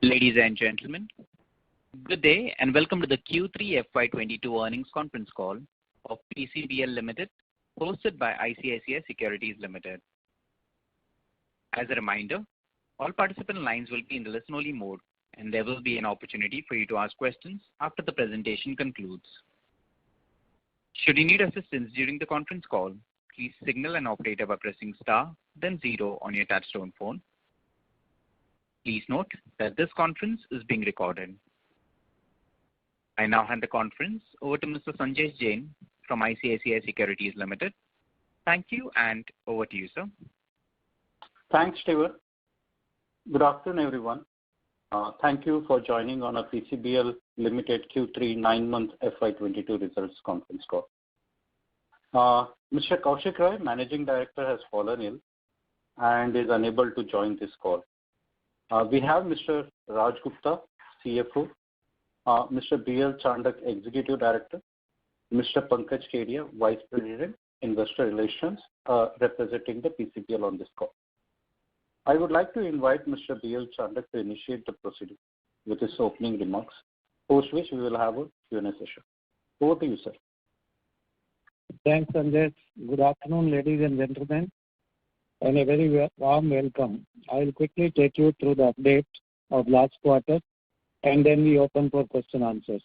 Ladies and gentlemen, good day and welcome to the Q3FY22 Earnings Conference call of PCBL Limited, hosted by ICICI Securities Limited. As a reminder, all participant lines will be in the listen-only mode, and there will be an opportunity for you to ask questions after the presentation concludes. Should you need assistance during the conference call, please signal an operator by pressing star, then 0 on your touchtone phone. Please note that this conference is being recorded. I now hand the conference over to Mr. Sanjay Jain from ICICI Securities Limited. Thank you, and over to you, sir. Thanks, Stewart. Good afternoon, everyone. Thank you for joining on a PCBL Limited Q3 9-month FY22 results conference call. Mr. Kaushik Roy, Managing Director, has fallen ill and is unable to join this call. We have Mr. Raj Gupta, CFO, Mr. B.L. Chandak, Executive Director, Mr. Pankaj Kedia, Vice President, Investor Relations, representing the PCBL on this call. I would like to invite Mr. B.L. Chandak to initiate the proceeding with his opening remarks, post which we will have a Q&A session. Over to you, sir. Thanks, Sanjay. Good afternoon, ladies and gentlemen, and a very warm welcome. I will quickly take you through the update of last quarter, and then we open for question answers.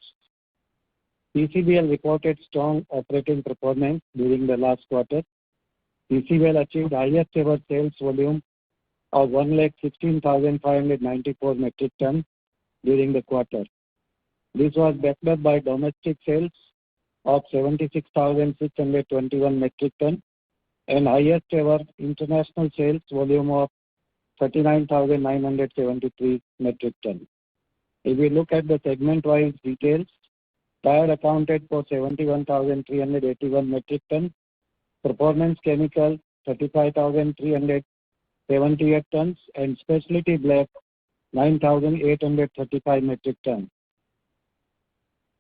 PCBL reported strong operating performance during the last quarter. PCBL achieved highest ever sales volume of 1,16,594 metric tons during the quarter. This was backed up by domestic sales of 76,621 metric tons and highest ever international sales volume of 39,973 metric tons. If we look at the segment-wise details, tire accounted for 71,381 metric tons, performance chemical 35,378 tons, and specialty black 9,835 metric tons.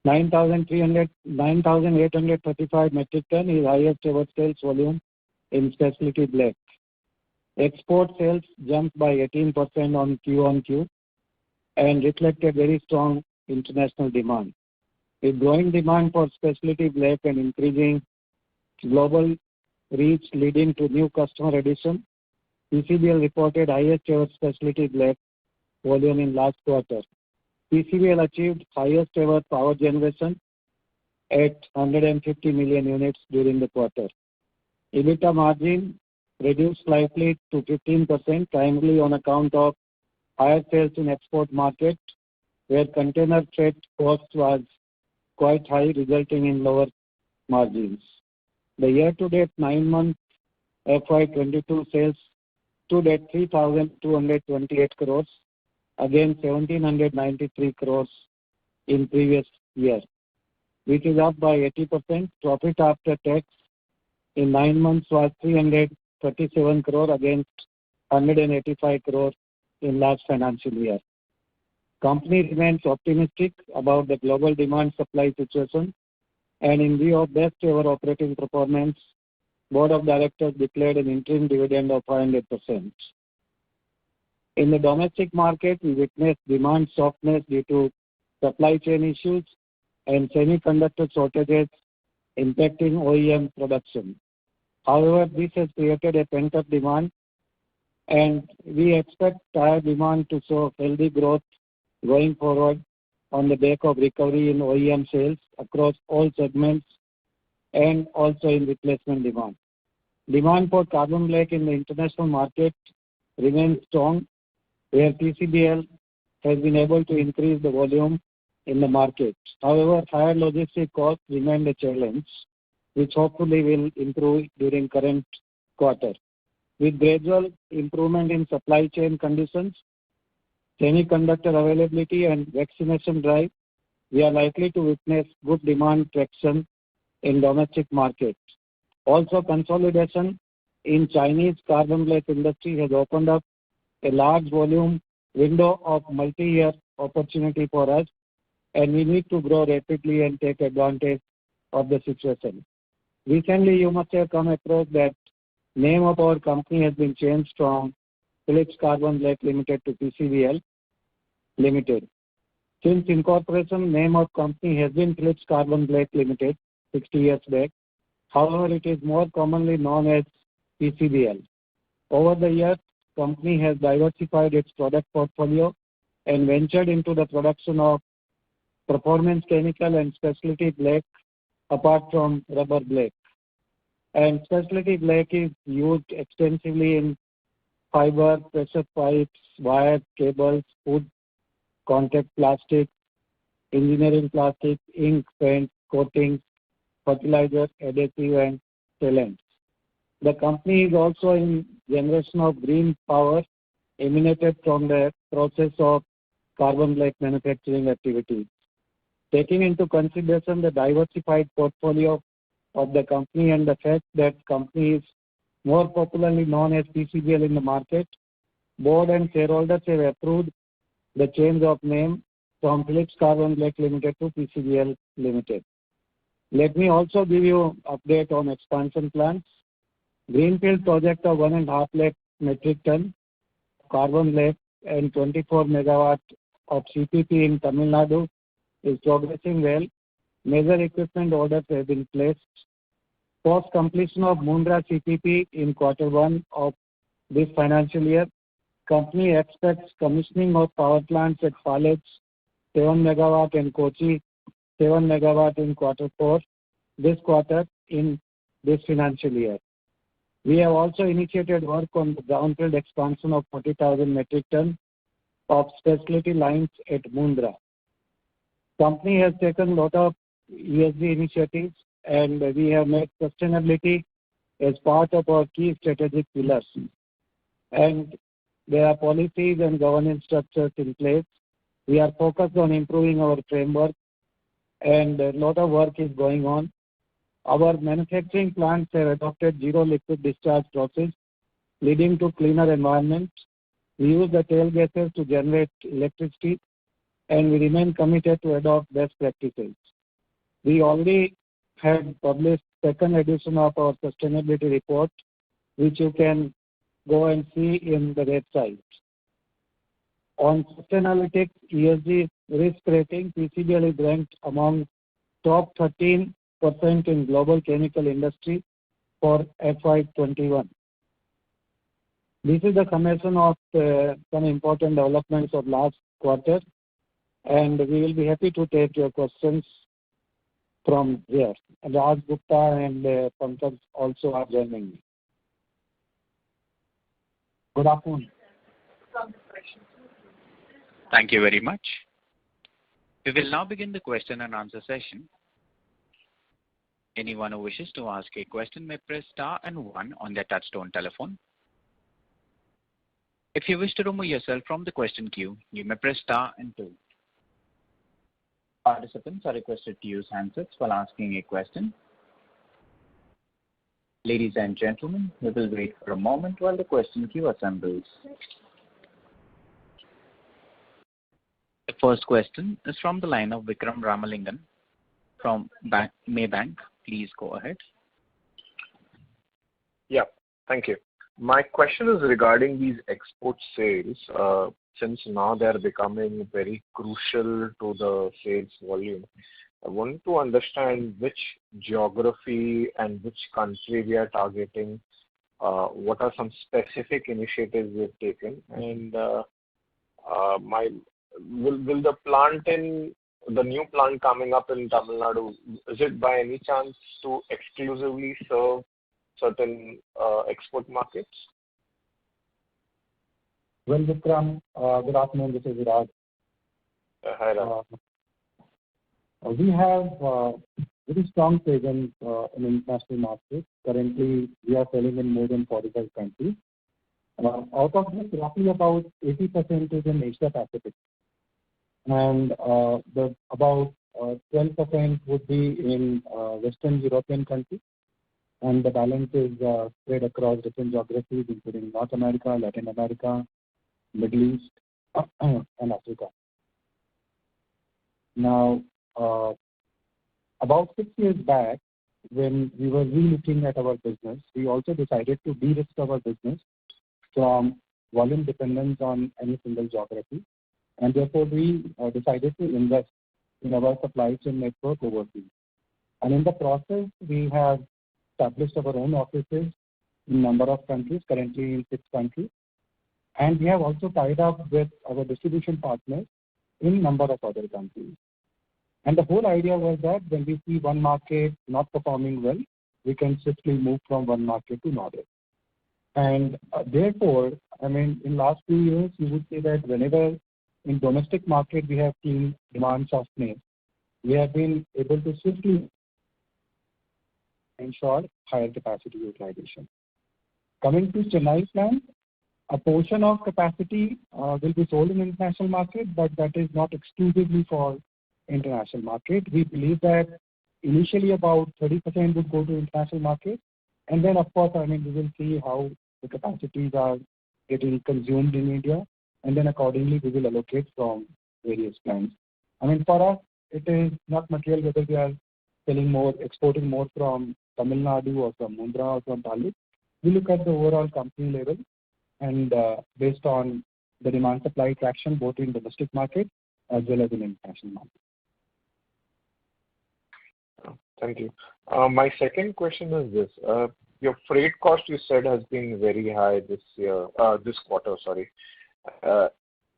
9,835 metric tons is highest ever sales volume in specialty black. Export sales jumped by 18% on Q-on-Q and reflected very strong international demand. With growing demand for specialty black and increasing global reach leading to new customer addition, PCBL reported highest ever specialty black volume in last quarter. PCBL achieved highest ever power generation at 150 million units during the quarter. EBITDA margin reduced slightly to 15%, primarily on account of higher sales in export market, where container freight cost was quite high, resulting in lower margins. The year-to-date 9-month FY22 sales stood at 3,228 crores, against 1,793 crores in previous year, which is up by 80%. Profit after tax in 9 months was 337 crore against 185 crore in last financial year. Company remains optimistic about the global demand supply situation, and in view of best ever operating performance, Board of Directors declared an interim dividend of 500%. In the domestic market, we witnessed demand softness due to supply chain issues and semiconductor shortages impacting OEM production. However, this has created a pent-up demand, and we expect tire demand to show healthy growth going forward on the back of recovery in OEM sales across all segments and also in replacement demand. Demand for carbon black in the international market remains strong, where PCBL has been able to increase the volume in the market. However, higher logistic costs remain a challenge, which hopefully will improve during current quarter. With gradual improvement in supply chain conditions, semiconductor availability and vaccination drive, we are likely to witness good demand traction in domestic market. Also, consolidation in Chinese carbon black industry has opened up a large volume window of multi-year opportunity for us, and we need to grow rapidly and take advantage of the situation. Recently, you must have come across that name of our company has been changed from Phillips Carbon Black Limited to PCBL. Limited. Since incorporation, name of company has been Phillips Carbon Black Limited 60 years back. However, it is more commonly known as PCBL. Over the years, company has diversified its product portfolio and ventured into the production of performance chemical and specialty black apart from rubber black. And specialty black is used extensively in fiber, pressure pipes, wires, cables, food, contact plastic, engineering plastic, ink, paint, coatings, fertilizer, adhesive, and sealants. The company is also in generation of green power emanated from the process of carbon black manufacturing activities. Taking into consideration the diversified portfolio of the company and the fact that company is more popularly known as PCBL in the market, board and shareholders have approved the change of name from Phillips Carbon Black Limited to PCBL Limited. Let me also give you update on expansion plans. Greenfield project of 1.5 lakh metric ton carbon black and 24 megawatt of CPP in Tamil Nadu is progressing well. Major equipment orders have been placed. Post completion of Mundra CPP in Q1 of this financial year, company expects commissioning of power plants at Palej 7 megawatt and Kochi 7 megawatt in Q4 this quarter in this financial year. We have also initiated work on the brownfield expansion of 40,000 metric ton of specialty lines at Mundra. Company has taken a lot of ESG initiatives and we have made sustainability as part of our key strategic pillars. And there are policies and governance structures in place. We are focused on improving our framework and a lot of work is going on. Our manufacturing plants have adopted zero liquid discharge process, leading to cleaner environment. We use the tail gases to generate electricity, and we remain committed to adopt best practices. We already have published second edition of our sustainability report, which you can go and see in the website. On Sustainalytics ESG risk rating, PCBL is ranked among top 13% in global chemical industry for FY21. This is the summation of some important developments of last quarter, and we will be happy to take your questions from here. Raj Gupta and Pankaj also are joining me. Good afternoon. Thank you very much. We will now begin the question and answer session. Anyone who wishes to ask a question may press star and 1 on their touchtone telephone. If you wish to remove yourself from the question queue, you may press star and 2. Participants are requested to use handsets while asking a question. Ladies and gentlemen, we will wait for a moment while the question queue assembles. The first question is from the line of Vikram Ramalingan from Maybank. Please go ahead. Yeah, thank you. My question is regarding these export sales. Since now they are becoming very crucial to the sales volume, I want to understand which geography and which country we are targeting. What are some specific initiatives we have taken, and will the new plant coming up in Tamil Nadu, is it by any chance to exclusively serve certain export markets? Well, Vikram, good afternoon. This is Raj. Hi, Raj. We have very strong presence in international markets. Currently, we are selling in more than 45 countries. Out of this, roughly about 80% is in Asia Pacific, and about 12% would be in Western European countries, and the balance is spread across different geographies, including North America, Latin America, Middle East, and Africa. Now, about 6 years back, when we were re-looking at our business, we also decided to de-risk our business from volume dependence on any single geography and therefore we decided to invest in our supply chain network overseas. And in the process, we have established our own offices in number of countries, currently in 6 countries. And we have also tied up with our distribution partners in number of other countries. And the whole idea was that when we see one market not performing well, we can swiftly move from one market to another. And therefore, I mean, in last 2 years, you would say that whenever in domestic market we have seen demand softening, we have been able to swiftly ensure higher capacity utilization. Coming to Chennai plant, a portion of capacity will be sold in international market, but that is not exclusively for international market. We believe that initially about 30% would go to international market, and then of course, I mean, we will see how the capacities are getting consumed in India, and then accordingly we will allocate from various plants. I mean, for us, it is not material whether we are selling more, exporting more from Tamil Nadu or from Mundra or from Taluk. We look at the overall company level and based on the demand supply traction both in domestic market as well as in international market. Thank you. My second question is this. Your freight cost, you said, has been very high this quarter, sorry.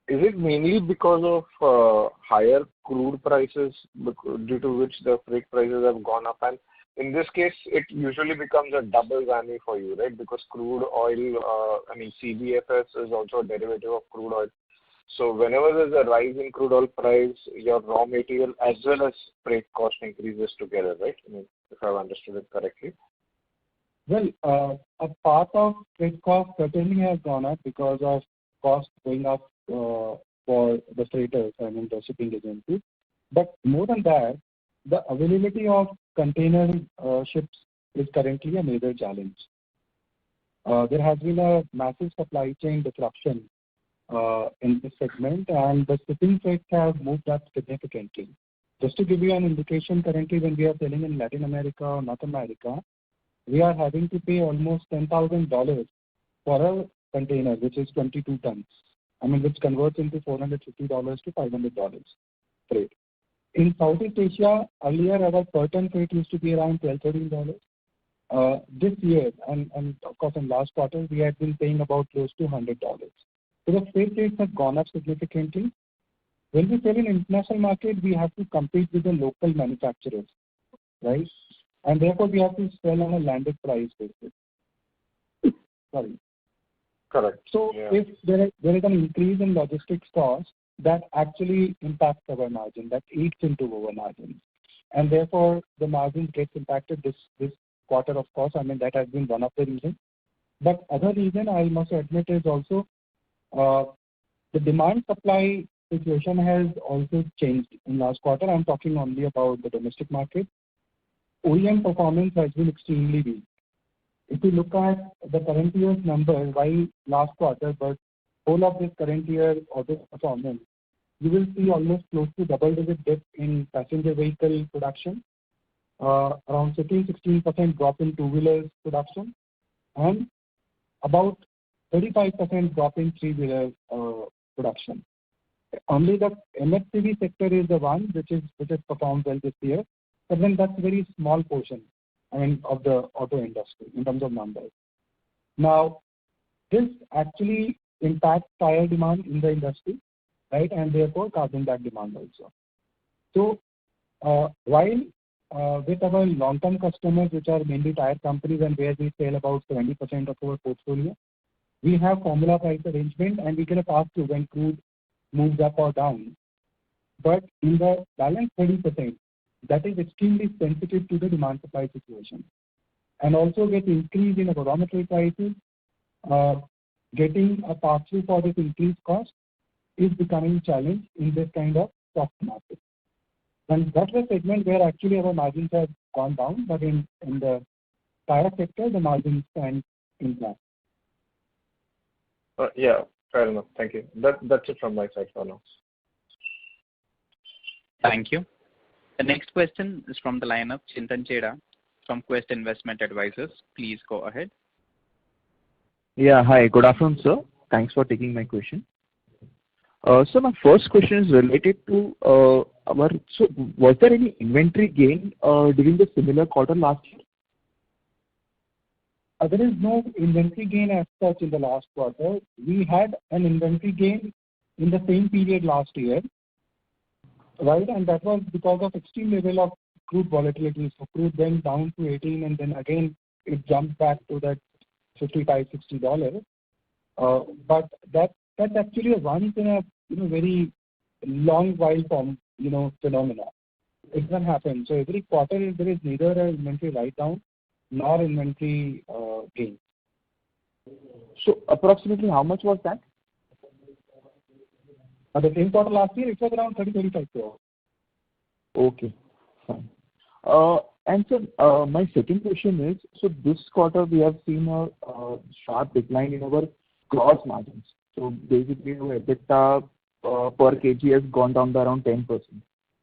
Is it mainly because of higher crude prices due to which the freight prices have gone up? And in this case, it usually becomes a double whammy for you, right? Because crude oil, CBFS is also a derivative of crude oil. So whenever there's a rise in crude oil price, your raw material as well as freight cost increases together, right? I mean, if I've understood it correctly. Well, a part of freight cost certainly has gone up because of cost going up for the freighters, I mean the shipping agencies. But more than that, the availability of container ships is currently a major challenge. There has been a massive supply chain disruption in this segment, and the shipping rates have moved up significantly. Just to give you an indication, currently when we are selling in Latin America or North America, we are having to pay almost $10,000 for a container, which is 22 tons. I mean, which converts into $450 to $500 freight. In Southeast Asia, earlier our per ton freight used to be around $12-13. This year, and of course in last quarter, we had been paying about close to $100. So the freight rates have gone up significantly. When we sell in international market, we have to compete with the local manufacturers, right? And therefore we have to sell on a landed price basis. Sorry. Correct. So if there is an increase in logistics cost, that actually impacts our margin, that eats into our margin. And therefore the margin gets impacted this quarter, of course. I mean, that has been one of the reasons. But other reason I must admit is also the demand supply situation has also changed in last quarter. I'm talking only about the domestic market. OEM performance has been extremely weak. If you look at the current year's numbers, why last quarter, but whole of this current year auto performance, you will see almost close to double-digit dip in passenger vehicle production, around 15-16% drop in two-wheelers production, and about 35% drop in three-wheeler production. Only the MHCV sector is the one which has performed well this year, but then that's a very small portion, I mean, of the auto industry in terms of numbers. Now, this actually impacts tire demand in the industry, right, and therefore carbon black demand also. So, while with our long-term customers, which are mainly tire companies and where we sell about 70% of our portfolio, we have formula price arrangement and we get a pass-through when crude moves up or down. But in the balance 30%, that is extremely sensitive to the demand supply situation. And also with increase in our raw material prices, getting a pass-through for this increased cost is becoming a challenge in this kind of soft market. And that's a segment where actually our margins have gone down, but in the tire sector, the margins stand in place. Yeah, fair enough. Thank you. That's it from my side for now. Thank you. The next question is from the line of Chintan Cheda from Quest Investment Advisors. Please go ahead. Yeah, hi. Good afternoon, sir. Thanks for taking my question. So my first question is related to so was there any inventory gain during the similar quarter last year? There is no inventory gain as such in the last quarter. We had an inventory gain in the same period last year, right? And that was because of extreme level of crude volatility. So crude went down to 18, and then again it jumped back to that $55-60. But that's actually a once in a very long while phenomena. It can happen. So every quarter there is neither an inventory write down nor inventory gain. So approximately how much was that? The same quarter last year, it was around 30-35 crores. Okay, fine. And so my second question is, so this quarter we have seen a sharp decline in our gross margins. So basically our EBITDA per kg has gone down by around 10%.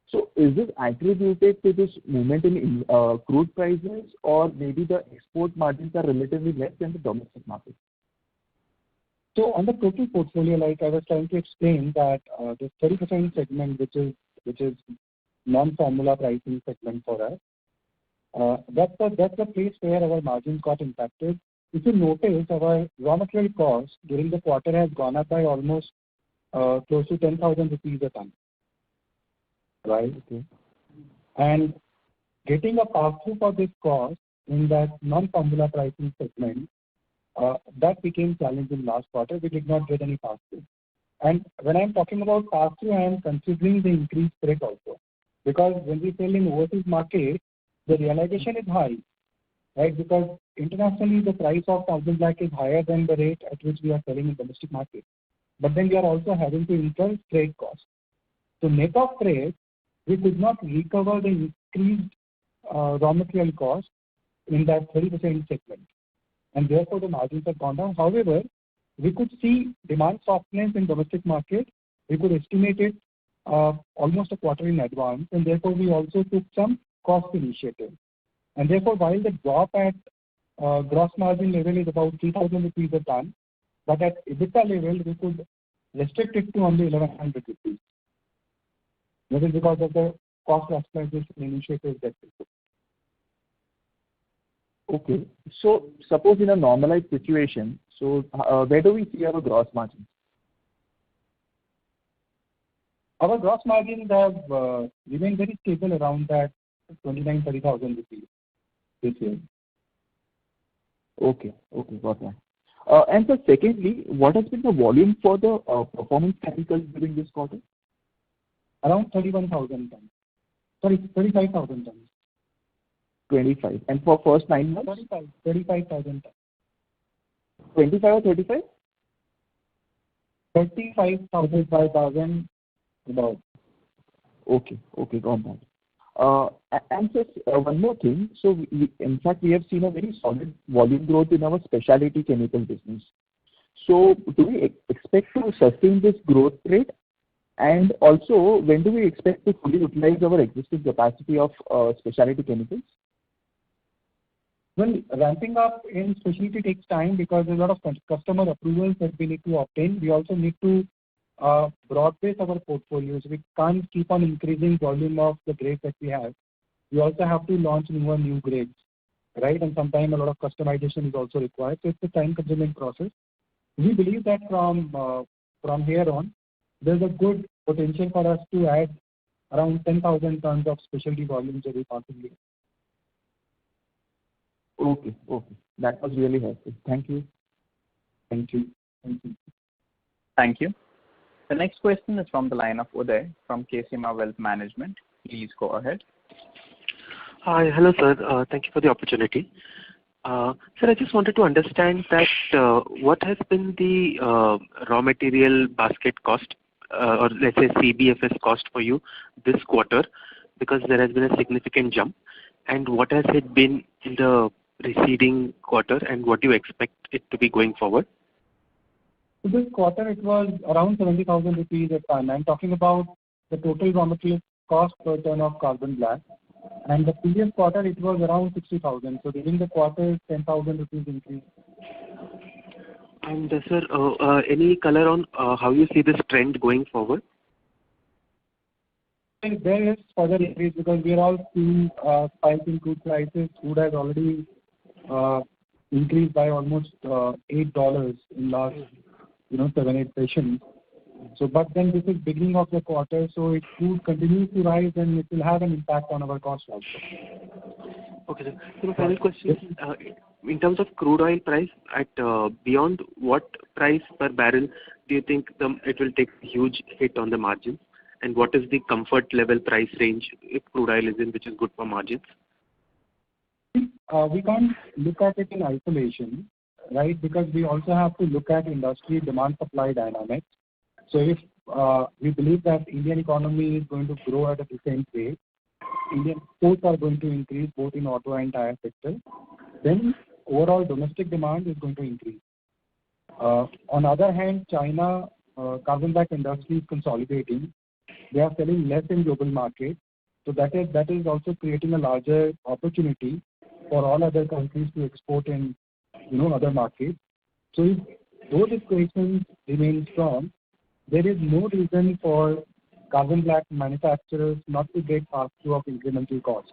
So is this attributed to this movement in crude prices, or maybe the export margins are relatively less than the domestic market? So on the total portfolio, like I was trying to explain that the 30% segment, which is non-formula pricing segment for us, that's the place where our margins got impacted. If you notice, our raw material cost during the quarter has gone up by almost close to 10,000 rupees a ton. Right? Okay. And getting a pass-through for this cost in that non-formula pricing segment, that became challenging last quarter. We did not get any pass-through. And when I'm talking about pass-through, I am considering the increased rate also. Because when we sell in overseas market, the realization is high, right? Because internationally the price of 1,000 black is higher than the rate at which we are selling in domestic market. But then we are also having to incur freight costs. So net of freight, we could not recover the increased raw material cost in that 30% segment. And therefore the margins have gone down. However, we could see demand softness in domestic market. We could estimate it almost a quarter in advance, and therefore we also took some cost initiative. And therefore, while the drop at gross margin level is about 3,000 rupees a ton, but at EBITDA level we could restrict it to only 1,100 rupees. That is because of the cost rationalization initiative that we took. Okay. So suppose in a normalized situation, so where do we see our gross margins? Our gross margins have remained very stable around that 29,000-30,000 rupees this year. Okay, got that. And so secondly, what has been the volume for the performance chemicals during this quarter? Around 31,000 tons. Sorry, 35,000 tons. 25. And for first 9 months? 35,000 tons. 25 or 35? 35,000 about. Okay, got that. And so one more thing. So in fact, we have seen a very solid volume growth in our specialty chemical business. So do we expect to sustain this growth rate? And also, when do we expect to fully utilize our existing capacity of specialty chemicals? Well, ramping up in specialty takes time because there's a lot of customer approvals that we need to obtain. We also need to broad base our portfolios. We can't keep on increasing volume of the grades that we have. We also have to launch new grades, right? And sometimes a lot of customization is also required. So it's a time-consuming process. We believe that from here on, there's a good potential for us to add around 10,000 tons of specialty volumes every possibly. Okay. That was really helpful. Thank you. Thank you. Thank you. The next question is from the line of Uday from KCMA Wealth Management. Please go ahead. Hi. Hello, sir. Thank you for the opportunity. Sir, I just wanted to understand that what has been the raw material basket cost or let's say CBFS cost for you this quarter, because there has been a significant jump, and what has it been in the preceding quarter, and what do you expect it to be going forward? So this quarter it was around 70,000 rupees a ton. I'm talking about the total raw material cost per ton of carbon black. And the previous quarter it was around 60,000. So during the quarter, 10,000 rupees increase. And sir, any color on how you see this trend going forward? I think there is further increase because we are all seeing spike in crude prices. Crude has already increased by almost $8 in last 7-8 sessions. So, but then this is beginning of the quarter, so it could continue to rise and it will have an impact on our cost also. Okay, sir. So my final question, in terms of crude oil price, at beyond what price per barrel do you think it will take a huge hit on the margins? And what is the comfort level price range if crude oil is in, which is good for margins? We can't look at it in isolation, right? Because we also have to look at industry demand-supply dynamics. So if we believe that Indian economy is going to grow at a decent rate, Indian exports are going to increase both in auto and tire sector, then overall domestic demand is going to increase. On the other hand, China carbon black industry is consolidating. They are selling less in global market, so that is also creating a larger opportunity for all other countries to export in other markets. So if those equations remain strong, there is no reason for carbon black manufacturers not to get pass-through of incremental costs.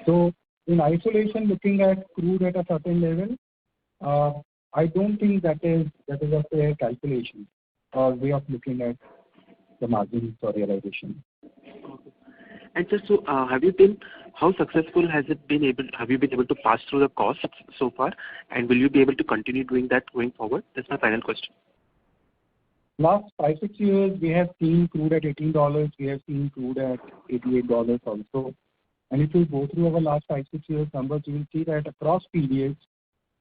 So in isolation, looking at crude at a certain level, I don't think that is a fair calculation or way of looking at the margins for realization. Okay. And just so, how successful have you been able to pass through the costs so far, and will you be able to continue doing that going forward? That's my final question. Last 5-6 years, we have seen crude at $18. We have seen crude at $88 also. And if you go through our last 5-6 years numbers, you will see that across periods,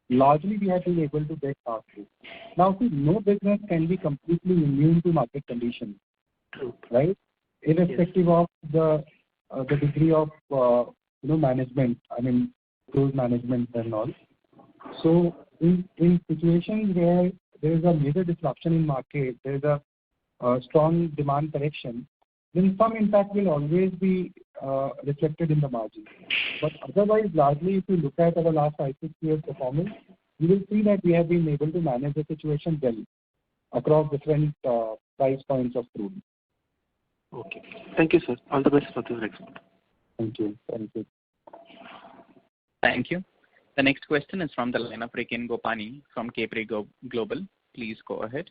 largely we have been able to get pass through. Now, see, no business can be completely immune to market conditions, right? Irrespective of the degree of management, cruise management and all. So in situations where there is a major disruption in market, there is a strong demand correction, then some impact will always be reflected in the margin. But otherwise, largely, if you look at our last 5-6 years performance, you will see that we have been able to manage the situation well across different price points of crude. Okay. Thank you, sir. All the best for the next one. Thank you. Thank you. Thank you. The next question is from the line of Rikin Gopani from Capri Global. Please go ahead.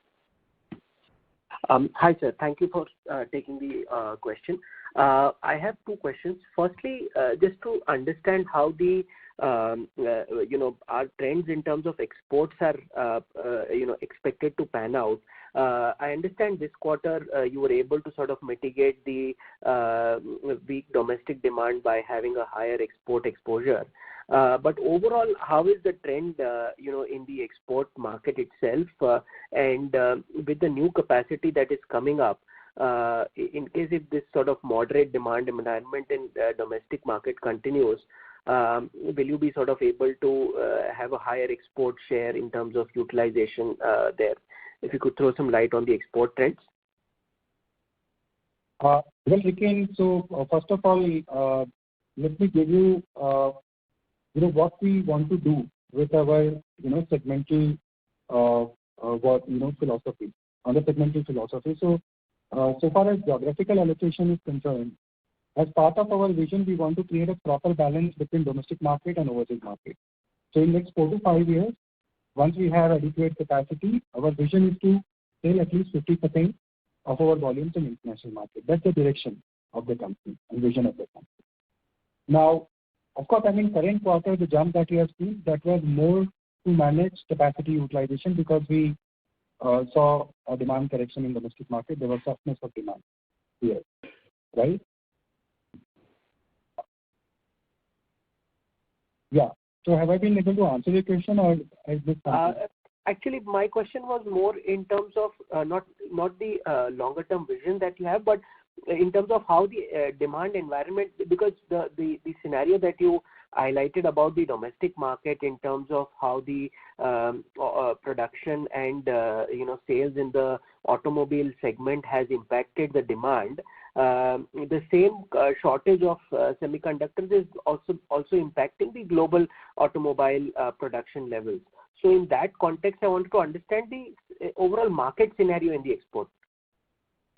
Hi, sir. Thank you for taking the question. I have two questions. Firstly, just to understand how the our trends in terms of exports are expected to pan out. I understand this quarter you were able to sort of mitigate the weak domestic demand by having a higher export exposure. But overall, how is the trend, in the export market itself? And with the new capacity that is coming up, in case if this sort of moderate demand environment in domestic market continues, will you be sort of able to have a higher export share in terms of utilization there? If you could throw some light on the export trends. Well, Rikin, so first of all, let me give you what we want to do with our segmental philosophy on the segmental philosophy. So so far as geographical allocation is concerned, as part of our vision, we want to create a proper balance between domestic market and overseas market. So in the next 4 to 5 years, once we have adequate capacity, our vision is to sell at least 50% of our volumes in international market. That's the direction of the company and vision of the company. Now, of course, current quarter, the jump that we have seen, that was more to manage capacity utilization because we saw a demand correction in domestic market. There was softness of demand here, right? Yeah. So have I been able to answer your question or is this Actually, my question was more in terms of not the longer term vision that you have, but in terms of how the demand environment, because the scenario that you highlighted about the domestic market in terms of how the production and sales in the automobile segment has impacted the demand. The same shortage of semiconductors is also impacting the global automobile production levels. So in that context, I wanted to understand the overall market scenario in the export.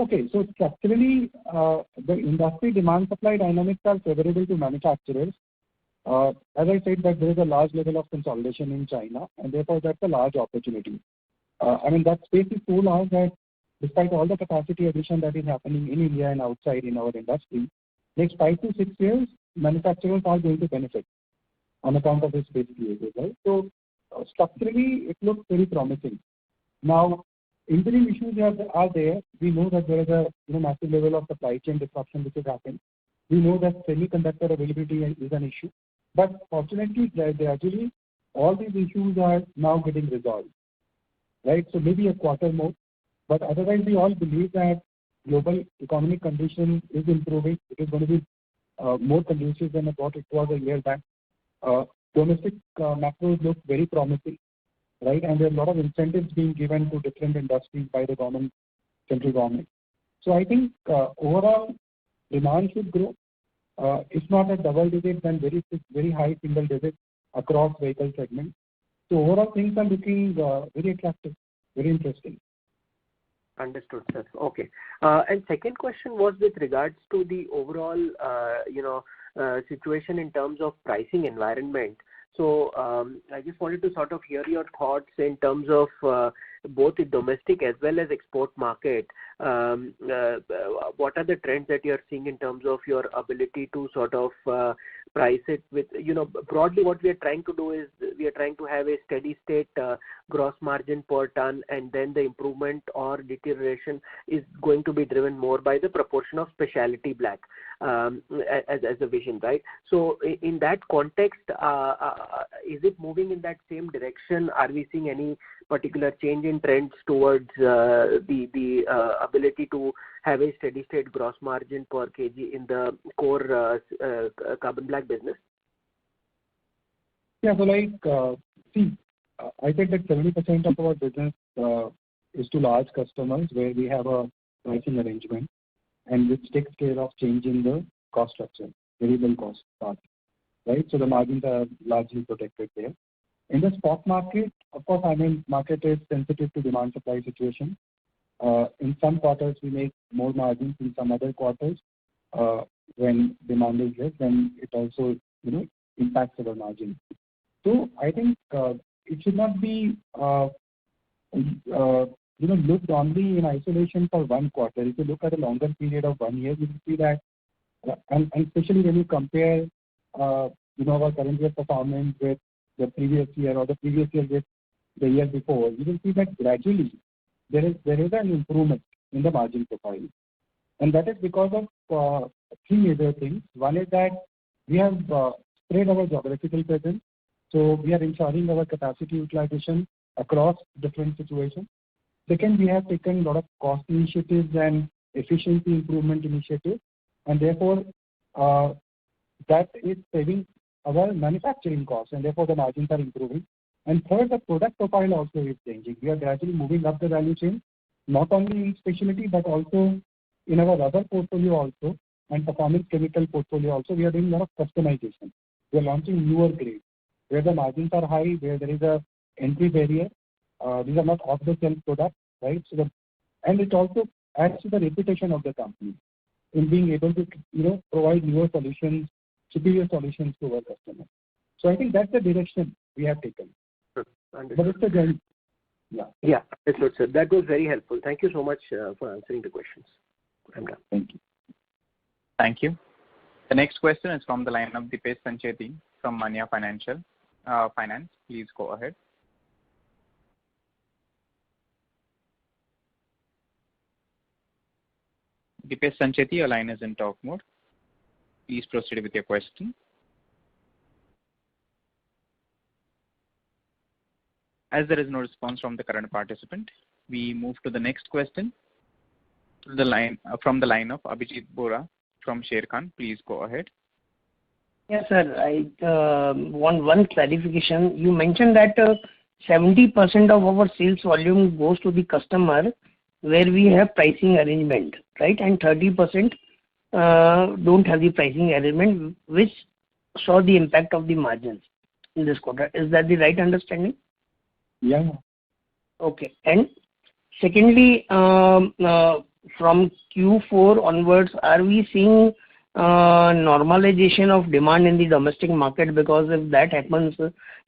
Okay, so structurally, the industry demand-supply dynamics are favorable to manufacturers. As I said, that there is a large level of consolidation in China, and therefore that's a large opportunity. That space is so large that despite all the capacity addition that is happening in India and outside in our industry, next 5 to 6 years, manufacturers are going to benefit on account of this space created, right? So structurally, it looks very promising. Now, interim issues are there. We know that there is a massive level of supply chain disruption which has happened. We know that semiconductor availability is an issue. But fortunately, gradually, all these issues are now getting resolved, right? So maybe a quarter more. But otherwise, we all believe that global economic condition is improving. It is going to be more conducive than what it was a year back. Domestic macros look very promising, right? And there are a lot of incentives being given to different industries by the government, central government. So I think overall demand should grow. If not at double digit, then very high single digit across vehicle segments. So overall things are looking very attractive, very interesting. Understood, sir. Okay. And second question was with regards to the overall, situation in terms of pricing environment. So I just wanted to sort of hear your thoughts in terms of both the domestic as well as export market. What are the trends that you're seeing in terms of your ability to sort of price it with, broadly what we are trying to do is we are trying to have a steady state gross margin per ton, and then the improvement or deterioration is going to be driven more by the proportion of specialty black as a vision, right? So in that context, is it moving in that same direction? Are we seeing any particular change in trends towards the ability to have a steady state gross margin per kg in the core carbon black business? Yeah, so I think that 70% of our business is to large customers where we have a pricing arrangement and which takes care of changing the cost structure, variable cost part, right? So the margins are largely protected there. In the spot market, of course, market is sensitive to demand supply situation. In some quarters, we make more margins. In some other quarters, when demand is less, then it also, impacts our margin. So I think it should not be, looked only in isolation for one quarter. If you look at a longer period of 1 year, you will see that, and especially when you compare, our current year performance with the previous year or the previous year with the year before, you will see that gradually there is an improvement in the margin profile. And that is because of 3 major things. One is that we have spread our geographical presence. So we are ensuring our capacity utilization across different situations. Second, we have taken a lot of cost initiatives and efficiency improvement initiatives, and therefore that is saving our manufacturing costs, and therefore the margins are improving. And third, the product profile also is changing. We are gradually moving up the value chain, not only in specialty but also in our other portfolio also, and performance chemical portfolio also. We are doing a lot of customization. We are launching newer grades where the margins are high, where there is a entry barrier. These are not off-the-shelf products, right? And it also adds to the reputation of the company in being able to, provide newer solutions, superior solutions to our customers. So I think that's the direction we have taken. Understood. But it's a journey. Yeah, understood, sir. That was very helpful. Thank you so much for answering the questions. I'm done. Thank you. Thank you. The next question is from the line of Dipesh Sancheti from Manya Finance. Please go ahead. Dipesh Sancheti, your line is in talk mode. Please proceed with your question. As there is no response from the current participant, we move to the next question. From the line of Abhijit Bora from Sharekhan. Please go ahead. Yes, sir. I want one clarification. You mentioned that 70% of our sales volume goes to the customer where we have pricing arrangement, right? And 30% don't have the pricing arrangement, which saw the impact of the margins in this quarter. Is that the right understanding? Yeah. Okay. And secondly, from Q4 onwards, are we seeing normalization of demand in the domestic market? Because if that happens,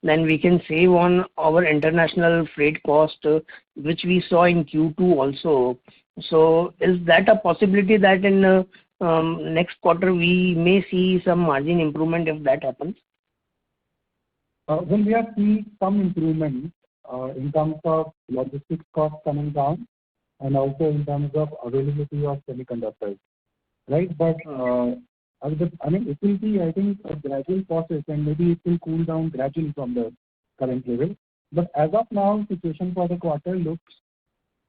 then we can save on our international freight cost, which we saw in Q2 also. So is that a possibility that in next quarter we may see some margin improvement if that happens? Well, we are seeing some improvement in terms of logistics costs coming down and also in terms of availability of semiconductors, right? But it will be, I think, a gradual process, and maybe it will cool down gradually from the current level. But as of now, situation for the quarter looks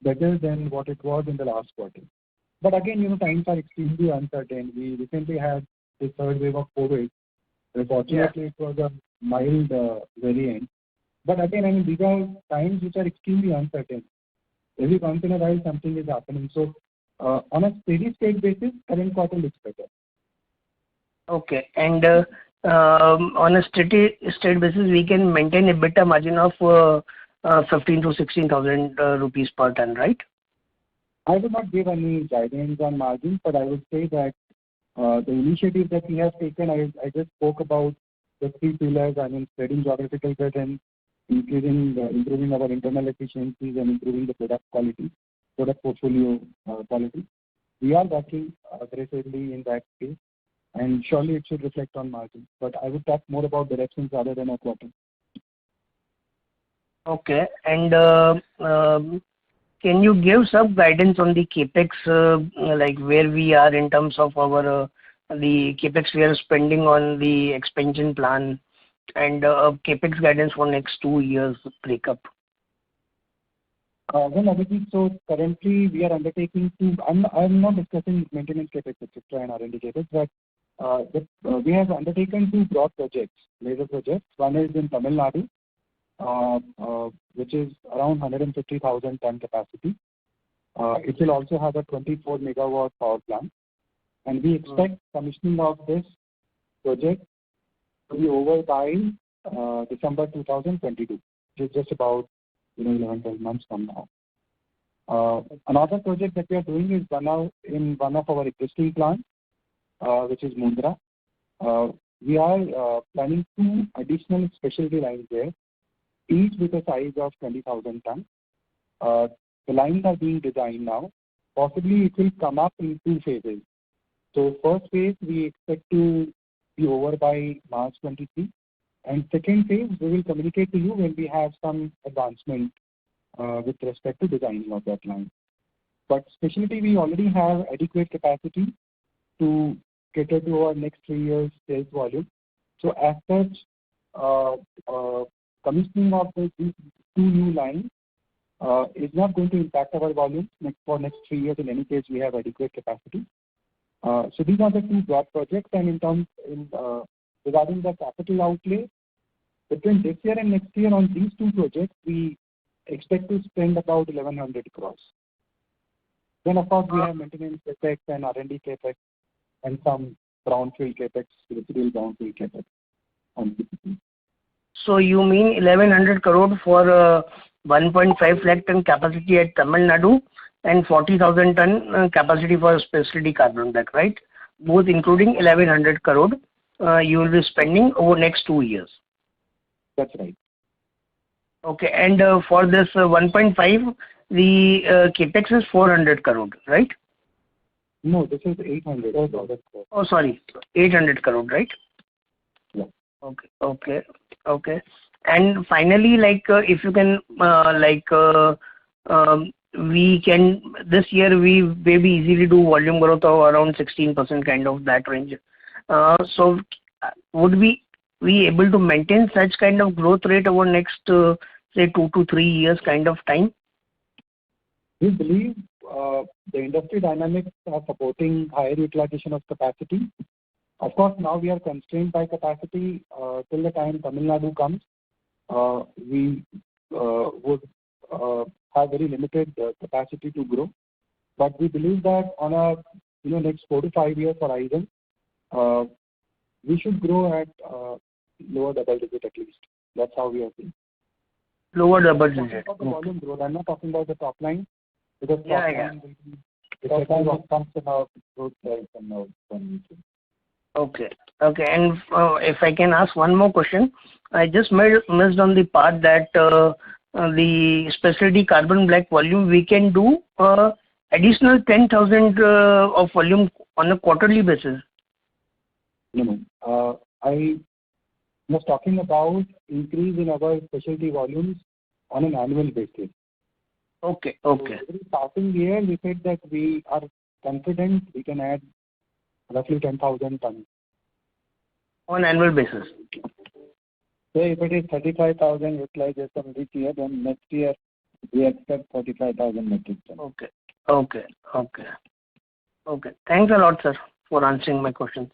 better than what it was in the last quarter. But again, times are extremely uncertain. We recently had the third wave of COVID. Fortunately, It was a mild variant. But again, these are times which are extremely uncertain. Every once in a while, something is happening. So, on a steady state basis, current quarter looks better. Okay. And on a steady state basis, we can maintain a better margin of 15 to 16,000 rupees per ton, right? I would not give any guidance on margins, but I would say that the initiative that we have taken, I just spoke about the three pillars, spreading geographical presence, improving our internal efficiencies, and improving the product portfolio quality. We are working aggressively in that space, and surely it should reflect on margins. But I would talk more about directions rather than a quarter. Okay. And can you give some guidance on the capex, like where we are in terms of our the capex we are spending on the expansion plan, and capex guidance for next 2 years breakup? Well, Abhijit, so currently we are undertaking I'm not discussing maintenance capex, etc., and R&D capex, but we have undertaken 2 broad projects, major projects. One is in Tamil Nadu, which is around 150,000 ton capacity. It will also have a 24 megawatt power plant, and we expect commissioning of this project to be over by December 2022, which is just about 11-12 months from now. Another project that we are doing is in one of our existing plants, which is Mundra. We are planning 2 additional specialty lines there, each with a size of 20,000 tons. The lines are being designed now. Possibly it will come up in 2 phases. So first phase we expect to be over by March 23, and second phase we will communicate to you when we have some advancement with respect to designing of that line. But specialty, we already have adequate capacity to cater to our next 3 years sales volume. So as such, commissioning of these 2 new lines is not going to impact our volume for next 3 years. In any case, we have adequate capacity. So these are the 2 broad projects, and regarding the capital outlay, between this year and next year on these 2 projects, we expect to spend about 1,100 crores. Then of course we have maintenance capex and R&D capex and some brownfield capex, residual brownfield capex on PCB. So you mean 1,100 crore for 1.5 lakh ton capacity at Tamil Nadu and 40,000 ton capacity for specialty carbon black, right? Both including 1,100 crore you will be spending over next 2 years. That's right. Okay, and for this 1.5, the capex is 400 crore, right? No, this is 800 crore. Oh, sorry, 800 crore, right? Yeah. Okay. And finally, if you can, we can this year we maybe easily do volume growth of around 16% kind of that range. So would we able to maintain such kind of growth rate over next say 2 to 3 years kind of time? We believe the industry dynamics are supporting higher utilization of capacity. Of course, now we are constrained by capacity. Till the time Tamil Nadu comes, we would have very limited capacity to grow. But we believe that on a next 4 to 5 year horizon, we should grow at lower double digit at least. That's how we are seeing. Lower double digit. The volume growth. I'm not talking about the top line, because top line will be Okay. what comes in our growth sales and our financial. Okay. And if I can ask one more question, I just missed on the part that the specialty carbon black volume we can do additional 10,000 of volume on a quarterly basis. No. I was talking about increase in our specialty volumes on an annual basis. Okay. Starting year, we said that we are confident we can add roughly 10,000 tons. On annual basis. So if it is 35,000 utilization this year, then next year we expect 45,000 metric tons. Okay. Thanks a lot, sir, for answering my questions.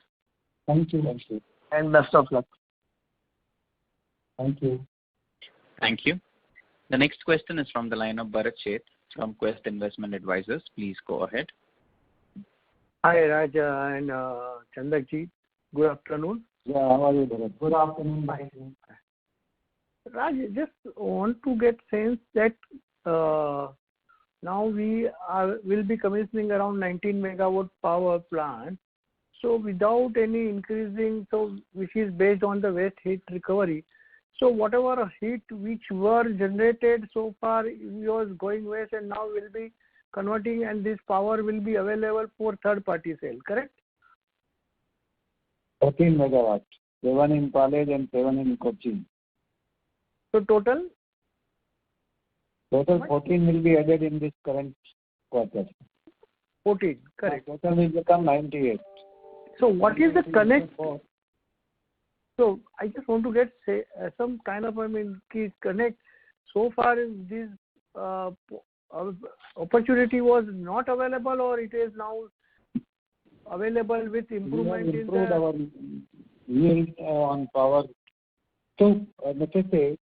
Thank you. And best of luck. Thank you. Thank you. The next question is from the line of Bharat Sheth from Quest Investment Advisors. Please go ahead. Hi, Raj and Chandakji. Good afternoon. Yeah, how are you, Bharat? Good afternoon. Fine. Raj, just want to get sense that now we will be commissioning around 19 megawatt power plant. So without any increasing, which is based on the waste heat recovery. So whatever heat which were generated so far was going waste and now will be converting, and this power will be available for third party sale, correct? 14 megawatts, 7 in Palej and 7 in Kochi. So total 14 will be added in this current quarter. 14, correct. Total will become 98. So what is the connect? So I just want to get some kind of connect. So far this opportunity was not available, or it is now available with improvement in our yield on power. So let us say,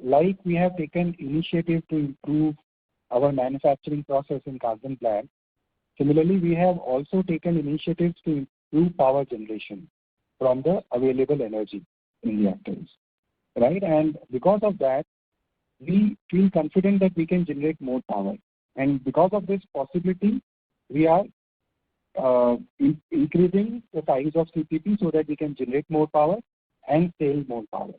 like we have taken initiative to improve our manufacturing process in carbon black. Similarly, we have also taken initiatives to improve power generation from the available energy in reactors, right? And because of that, we feel confident that we can generate more power. And because of this possibility, we are increasing the size of CPP so that we can generate more power and sell more power.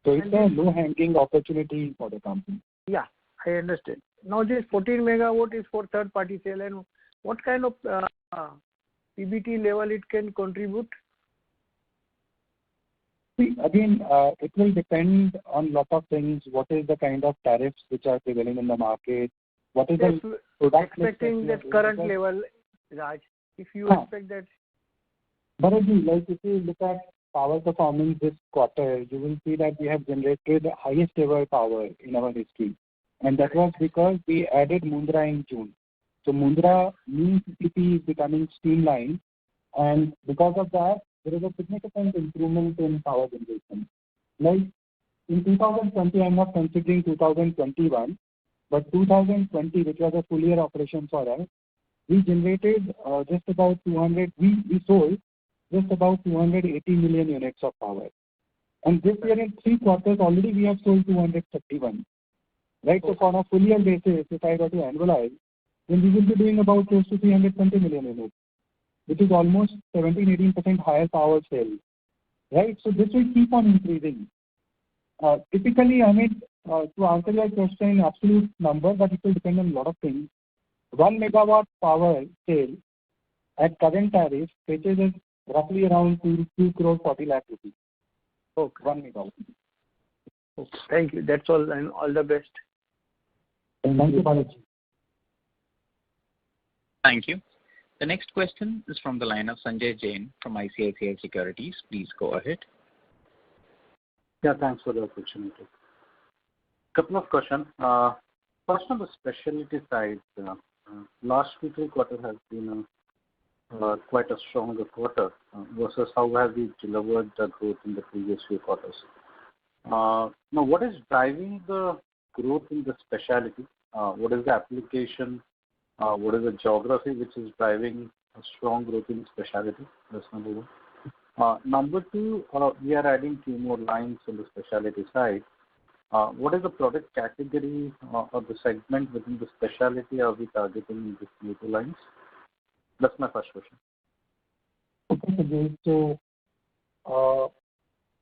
So it's a low-hanging opportunity for the company. Yeah, I understand. Now this 14 megawatt is for third party sale, and what kind of PBT level it can contribute? See, again, it will depend on lot of things. What is the kind of tariffs which are prevailing in the market? What is the product expecting that current level, Raj? If you expect that. Bharatji, like if you look at power performance this quarter, you will see that we have generated the highest ever power in our history. And that was because we added Mundra in June. So Mundra new CPP is becoming streamlined, and because of that, there is a significant improvement in power generation. Like in 2020, I'm not considering 2021, but 2020, which was a full year operation for us, we generated just about 200, we sold just about 280 million units of power. And this year in 3 quarters already we have sold 231. Right? So on a full year basis, if I were to annualize, then we will be doing about close to 320 million units, which is almost 17-18% higher power sale. Right? So this will keep on increasing. Typically, to answer your question, absolute number, but it will depend on a lot of things. 1 megawatt power sale at current tariff fetches is roughly around 2 crore 40 lakh rupees. Okay. 1 megawatt. Okay. Thank you. That's all, and all the best. Thank you, Balaji. Thank you. The next question is from the line of Sanjay Jain from ICICI Securities. Please go ahead. Yeah, thanks for the opportunity. Couple of questions. First, on the specialty side, last 2-3 quarters has been quite a stronger quarter versus how have we delivered the growth in the previous few quarters. Now, what is driving the growth in the specialty? What is the application? What is the geography which is driving a strong growth in specialty? That's number one. Number two, we are adding 2 more lines on the specialty side. What is the product category or the segment within the specialty are we targeting in these new two lines? That's my first question. Okay, Sanjay. So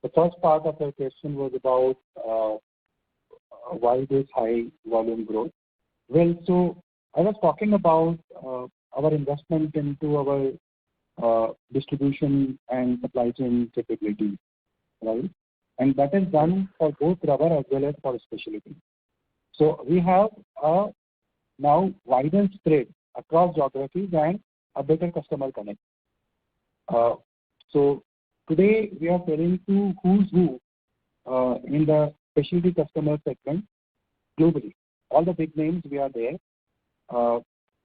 the first part of your question was about why this high volume growth. Well, so I was talking about our investment into our distribution and supply chain capability, right? And that is done for both rubber as well as for specialty. So we have a now wider spread across geographies and a better customer connect. So today we are selling to who's who in the specialty customer segment globally. All the big names we are there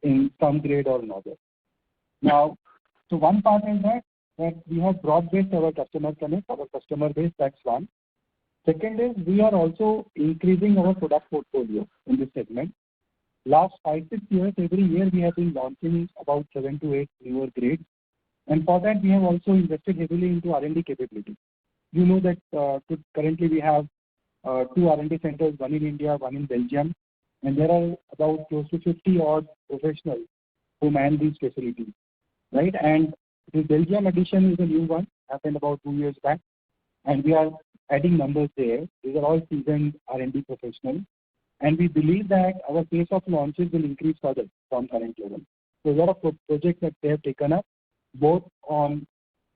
in some grade or another. Now, so one part is that we have broad-based our customer connect, our customer base, that's one. Second is we are also increasing our product portfolio in this segment. Last 5-6 years, every year we have been launching about 7 to 8 newer grades. And for that, we have also invested heavily into R&D capability. You know that currently we have 2 R&D centers, one in India, one in Belgium, and there are about close to 50 odd professionals who man these facilities, right? And the Belgium addition is a new one, happened about 2 years back, and we are adding numbers there. These are all seasoned R&D professionals, and we believe that our pace of launches will increase further from current level. So a lot of projects that they have taken up, both on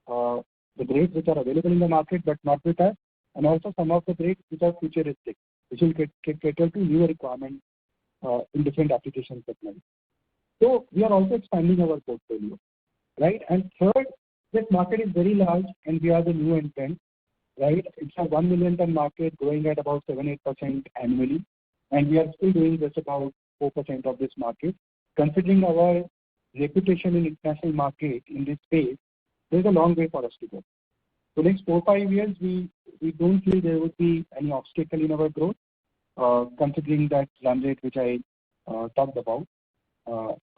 the grades which are available in the market but not with us, and also some of the grades which are futuristic, which will cater to newer requirements in different application segments. So we are also expanding our portfolio, right? And third, this market is very large and we are the new entrant, right? It's a 1 million ton market growing at about 7-8% annually, and we are still doing just about 4% of this market. Considering our reputation in international market in this space, there's a long way for us to go. So next 4-5 years, we don't feel there would be any obstacle in our growth, considering that run rate which I talked about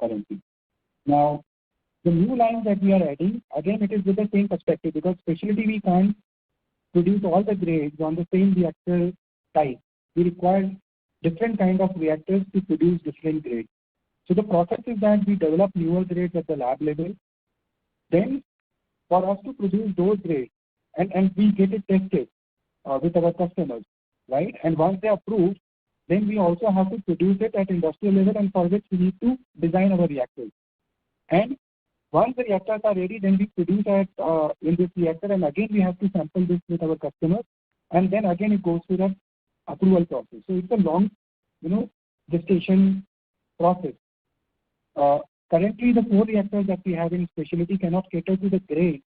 currently. Now, the new lines that we are adding, again, it is with the same perspective, because specialty we can't produce all the grades on the same reactor type. We require different kind of reactors to produce different grades. So the process is that we develop newer grades at the lab level. Then for us to produce those grades, and we get it tested with our customers, right? And once they approve, then we also have to produce it at industrial level, and for which we need to design our reactors. And once the reactors are ready, then we produce at in this reactor, and again we have to sample this with our customers, and then again it goes through the approval process. So it's a long, gestation process. Currently, the 4 reactors that we have in specialty cannot cater to the grade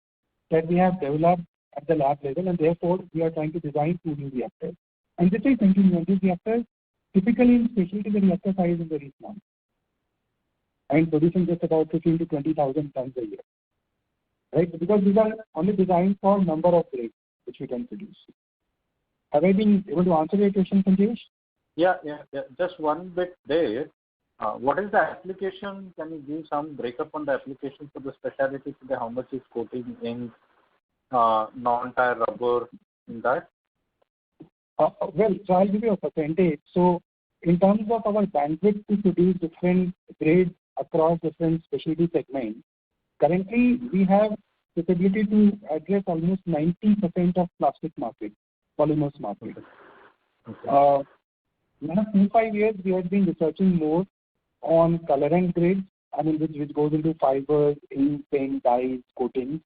that we have developed at the lab level, and therefore we are trying to design 2 new reactors. And this is continuing. These reactors, typically in specialty, the reactor size is very small, and producing just about 15 to 20,000 tons a year, right? Because these are only designed for number of grades which we can produce. Have I been able to answer your question, Sanjesh? Yeah. Just one bit there. What is the application? Can you give some breakup on the application for the specialty today? How much is coating in non-tire rubber in that? Well, so I'll give you a percentage. So in terms of our bandwidth to produce different grades across different specialty segments, currently we have the ability to address almost 90% of plastic market, polymers market. Okay. Last 4-5 years, we have been researching more on colorant grades, which goes into fibers, ink, paint, dyes, coatings,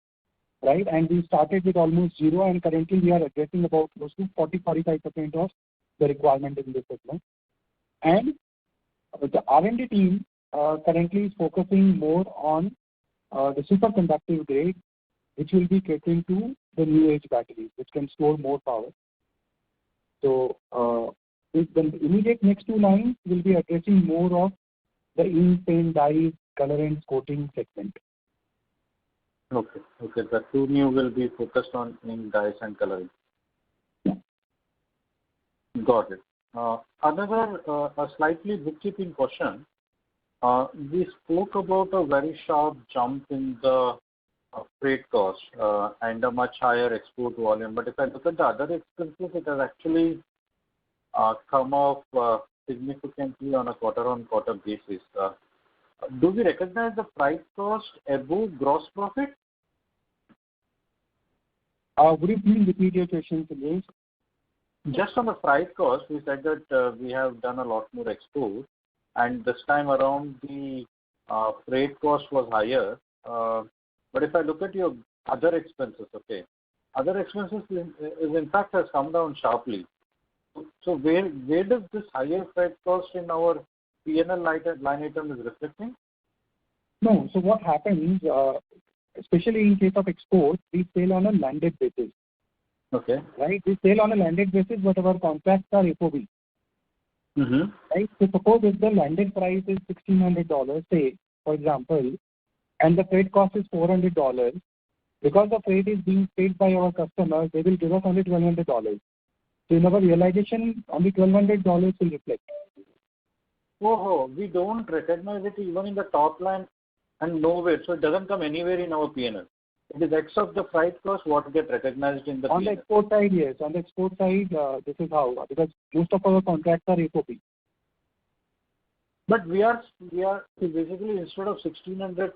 right? And we started with almost 0, and currently we are addressing about close to 40-45% of the requirement in this segment. And the R&D team currently is focusing more on the superconductive grade, which will be catering to the new age batteries, which can store more power. So the immediate next 2 lines will be addressing more of the ink, paint, dyes, colorants, coating segment. Okay. The 2 new will be focused on ink, dyes, and coloring. Yeah. Got it. Another a slightly bookkeeping question. We spoke about a very sharp jump in the freight cost and a much higher export volume. But if I look at the other expenses, it has actually come off significantly on a quarter-on-quarter basis. Do we recognize the price cost above gross profit? Would you please repeat your question, please? Just on the freight cost, we said that we have done a lot more export, and this time around the freight cost was higher. But if I look at your other expenses, okay, other expenses in fact has come down sharply. So where does this higher freight cost in our P&L line item is reflecting? No. So what happens, especially in case of export, we sell on a landed basis. Okay. Right? We sell on a landed basis, but our contracts are FOB. Mm-hmm. Right? So suppose if the landed price is $1,600, say, for example, and the freight cost is $400, because the freight is being paid by our customers, they will give us only $1,200. So in our realization, only $1,200 will reflect. Oh, we don't recognize it even in the top line and nowhere. So it doesn't come anywhere in our P&L. It is X of the freight cost what get recognized in the On P&L. the export side, yes. On the export side, this is how, because most of our contracts are FOB. But we are basically instead of 1,600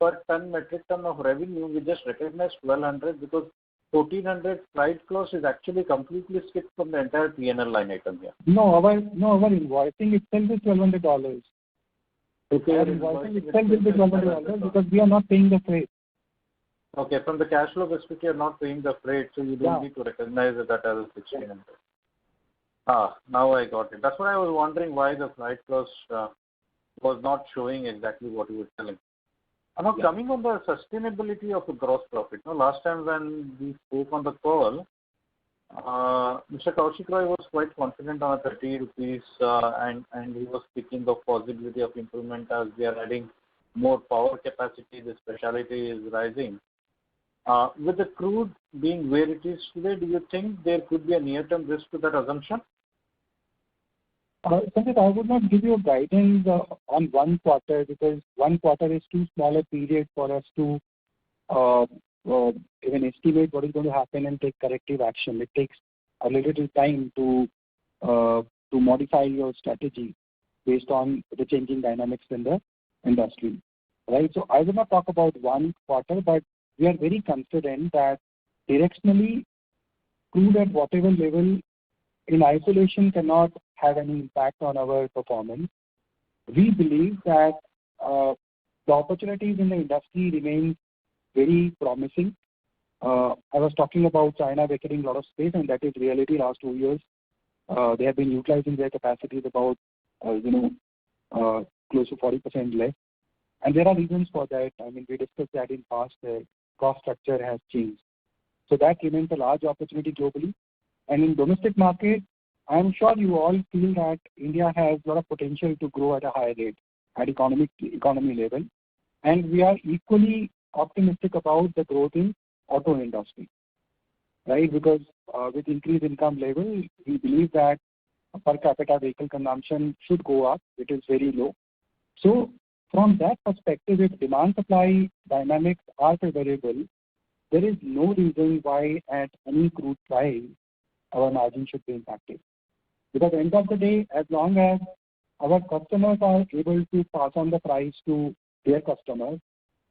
per ton metric ton of revenue, we just recognize 1,200 because 1,400 freight cost is actually completely skipped from the entire P&L line item here. No, our invoicing itself is $1,200. Okay, our invoicing itself will be $1,200 because we are not paying the freight. Okay, from the cash flow perspective, you are not paying the freight, so you don't need to recognize that as a 1,600. Now I got it. That's why I was wondering why the freight cost was not showing exactly what you were telling. Now coming on the sustainability of the gross profit. Now, last time when we spoke on the call, Mr. Kaushik Roy was quite confident on 30 rupees and he was speaking of possibility of improvement as we are adding more power capacity, the specialty is rising. With the crude being where it is today, do you think there could be a near-term risk to that assumption? Sanjit, I would not give you a guidance on 1 quarter because 1 quarter is too small a period for us to even estimate what is going to happen and take corrective action. It takes a little time to modify your strategy based on the changing dynamics in the industry. Right? So I will not talk about 1 quarter, but we are very confident that directionally crude at whatever level in isolation cannot have any impact on our performance. We believe that the opportunities in the industry remain very promising. I was talking about China vacating a lot of space, and that is reality. Last 2 years, they have been utilizing their capacities about close to 40% less, and there are reasons for that. I mean, we discussed that in past. The cost structure has changed, so that remains a large opportunity globally. And in domestic market, I'm sure you all feel that India has a lot of potential to grow at a higher rate at economy level, and we are equally optimistic about the growth in auto industry, right? Because with increased income level, we believe that per capita vehicle consumption should go up. It is very low. So from that perspective, if demand supply dynamics are favorable, there is no reason why at any crude price our margin should be impacted. Because at the end of the day, as long as our customers are able to pass on the price to their customers,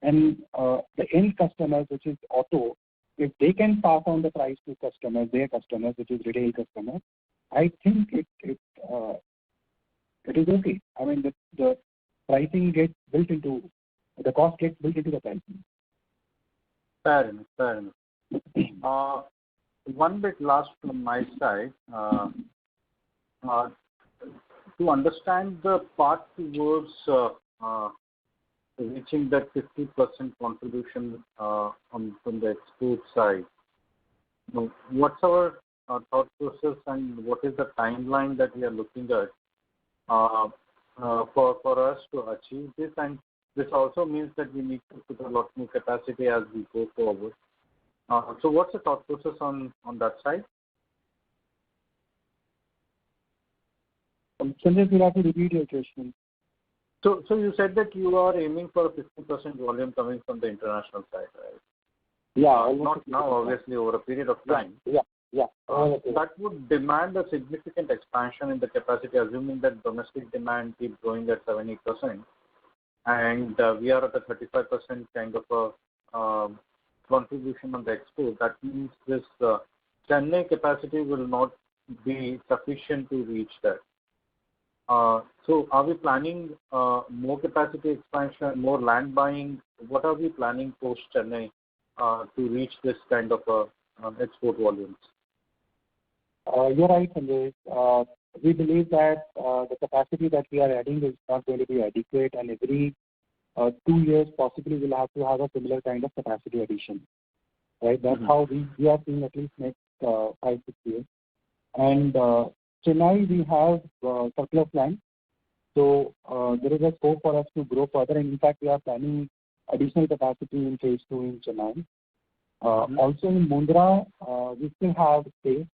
and the end customers, which is auto, if they can pass on the price to customers, their customers, which is retail customers, I think it is okay. I mean, the pricing gets built into, the cost gets built into the pricing. Fair enough. One bit last from my side. To understand the path towards reaching that 50% contribution from the export side, what's our thought process and what is the timeline that we are looking at for us to achieve this? And this also means that we need to put a lot more capacity as we go forward. So what's the thought process on that side? Sanjay, you have to repeat your question. So you said that you are aiming for a 50% volume coming from the international side, right? Yeah. Not now, obviously, over a period of time. Yeah. That would demand a significant expansion in the capacity, assuming that domestic demand keeps growing at 70%, and we are at a 35% kind of a contribution on the export. That means this Chennai capacity will not be sufficient to reach that. So are we planning more capacity expansion, more land buying? What are we planning post Chennai to reach this kind of export volumes? You're right, Sanjay. We believe that the capacity that we are adding is not going to be adequate, and every 2 years possibly we'll have to have a similar kind of capacity addition. Right? That's how we are seeing at least next 5-6 years. And Chennai, we have surplus land, so there is a scope for us to grow further. And in fact, we are planning additional capacity in phase 2 in Chennai. Also in Mundra, we still have space.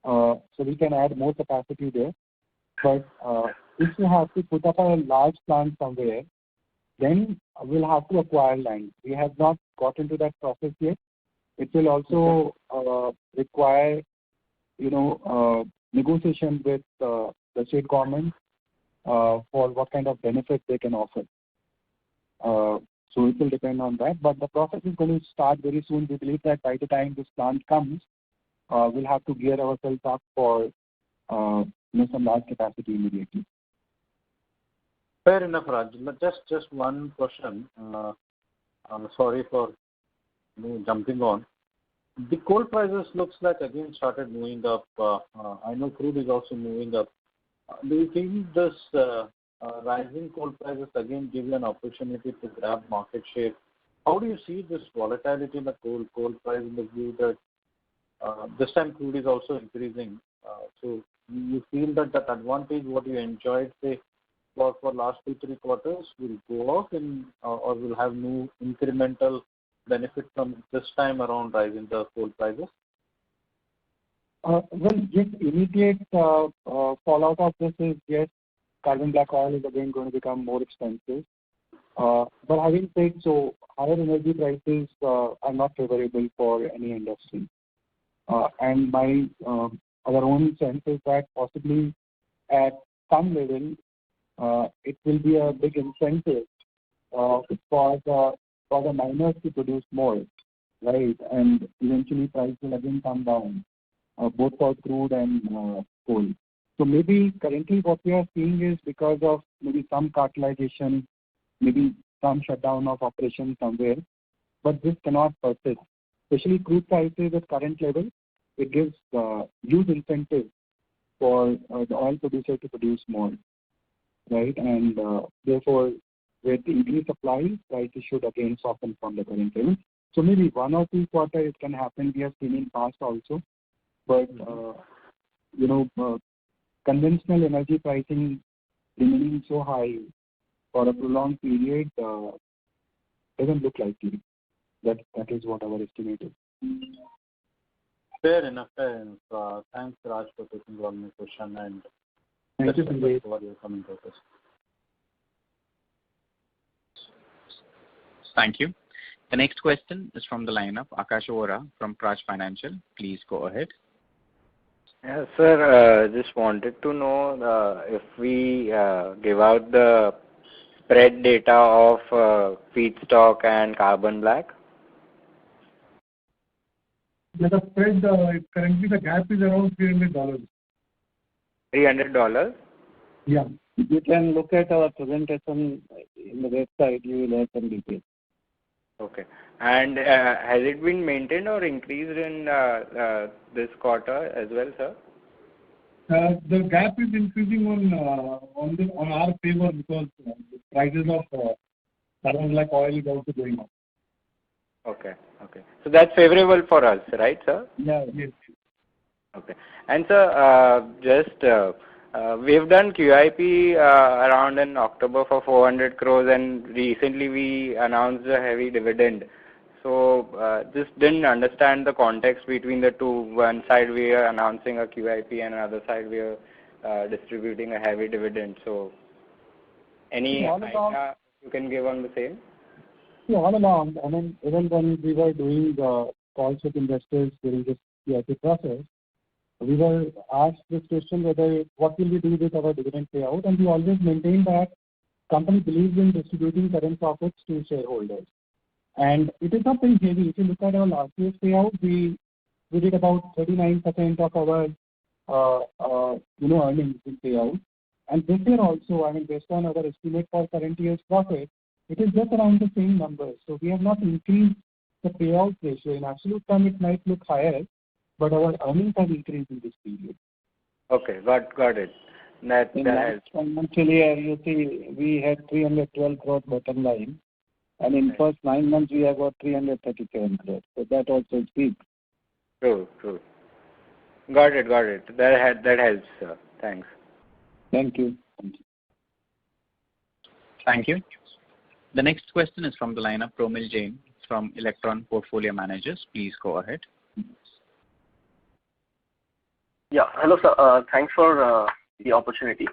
So we can add more capacity there. But if we have to put up a large plant somewhere, then we'll have to acquire land. We have not got into that process yet. It will also require, negotiation with the state government for what kind of benefit they can offer. So it will depend on that. But the process is going to start very soon. We believe that by the time this plant comes, we'll have to gear ourselves up for some large capacity immediately. Fair enough, Raj. Just one question. I'm sorry for jumping on. The coal prices looks like again started moving up. I know crude is also moving up. Do you think this rising coal prices again give you an opportunity to grab market share? How do you see this volatility in the coal price in the view that this time crude is also increasing? So you feel that that advantage what you enjoyed say for last 2-3 quarters will go off or will have new incremental benefit from this time around rising the coal prices? Well, yes, immediate fallout of this is yes, carbon black oil is again going to become more expensive. But having said so, higher energy prices are not favorable for any industry. And our own sense is that possibly at some level it will be a big incentive for the miners to produce more, right? And eventually price will again come down, both for crude and coal. So maybe currently what we are seeing is because of maybe some cartelization, maybe some shutdown of operation somewhere, but this cannot persist. Especially crude prices at current level, it gives huge incentive for the oil producer to produce more, right? And therefore, with the increased supply, prices should again soften from the current level. So maybe 1 or 2 quarters it can happen. We have seen in past also, but conventional energy pricing remaining so high for a prolonged period doesn't look likely. That is what our estimate is. Fair enough. Thanks, Raj, for taking on my question and thank you for your comment on this. Thank you. The next question is from the line of Akash Vora from Praj Financial. Please go ahead. Yeah, sir, just wanted to know if we give out the spread data of feedstock and carbon black. The spread, currently the gap is around $300. $300? Yeah. You can look at our presentation in the website. You will have some details. Okay. And has it been maintained or increased in this quarter as well, sir? The gap is increasing on our favor because the prices of carbon black oil is also going up. Okay. So that's favorable for us, right, sir? Yeah. Yes. Okay. And sir, we've done QIP around in October for 400 crores, and recently we announced a heavy dividend. So just didn't understand the context between the two. One side we are announcing a QIP and another side we are distributing a heavy dividend. So any idea you can give on the same? Yeah, all along, I mean, even when we were doing the calls with investors during this QIP process, we were asked this question whether what will we do with our dividend payout, and we always maintain that company believes in distributing current profits to shareholders. And it is not very heavy. If you look at our last year's payout, we did about 39% of our earnings in payout. And this year also, I mean, based on our estimate for current year's profit, it is just around the same numbers. So we have not increased the payout ratio. In absolute term, it might look higher, but our earnings have increased in this period. Okay, got it. That helps. Financial year, you see, we had 312 crores bottom line, and in first 9 months we have got 337 crores. So that also speaks. True. Got it. That helps, sir. Thanks. Thank you. Thank you. The next question is from the line of Promil Jain from Electron Portfolio Managers. Please go ahead. Yeah. Hello, sir. Thanks for the opportunity.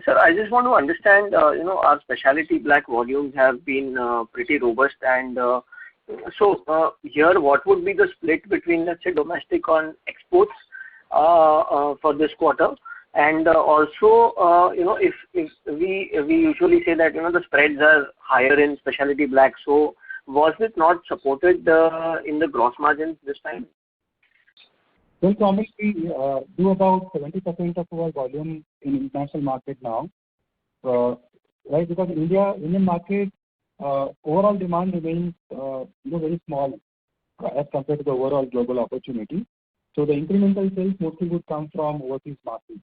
Sir, I just want to understand, our specialty black volumes have been pretty robust, and so here, what would be the split between, let's say, domestic and exports for this quarter? And also, if we usually say that, the spreads are higher in specialty black, so was it not supported in the gross margins this time? Well, Promil, we do about 70% of our volume in international market now, right? Because Indian market overall demand remains very small as compared to the overall global opportunity. So the incremental sales mostly would come from overseas markets.